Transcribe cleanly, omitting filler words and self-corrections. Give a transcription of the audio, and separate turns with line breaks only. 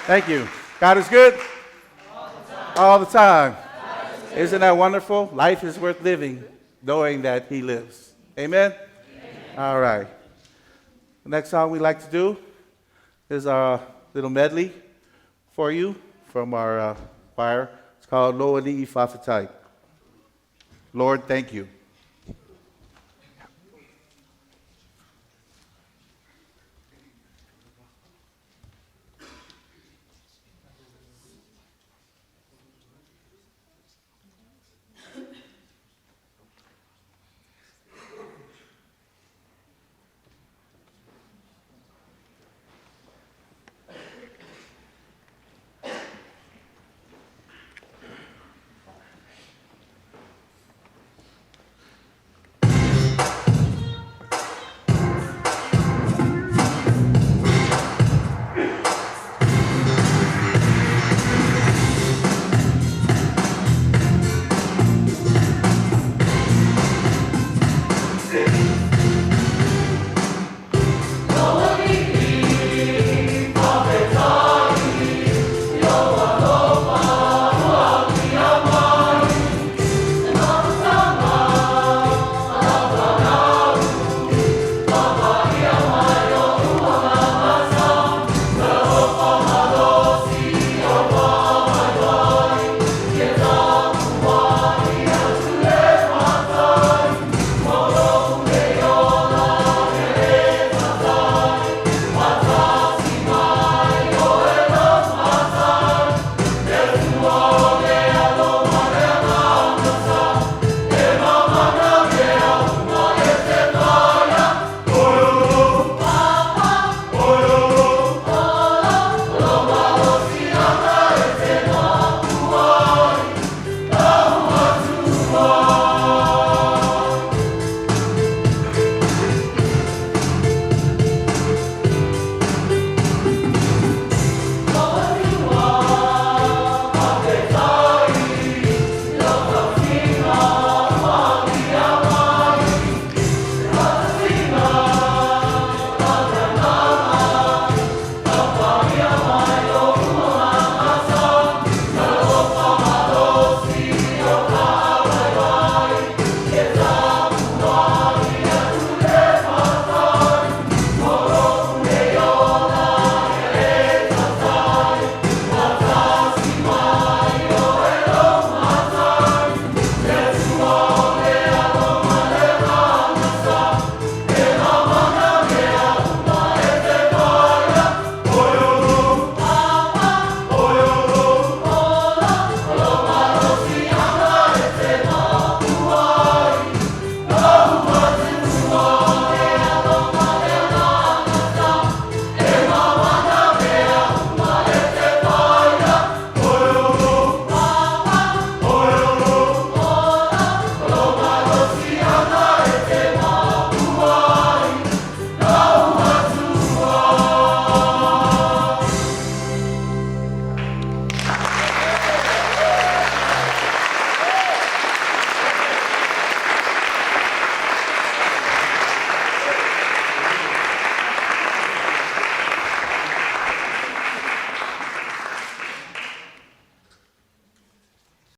Thank you. God is good all the time. Isn't that wonderful? Life is worth living knowing that he lives. Amen? All right. The next song we like to do is our little medley for you from our choir. It's called Lo Ani Fafatai. Lord, thank you.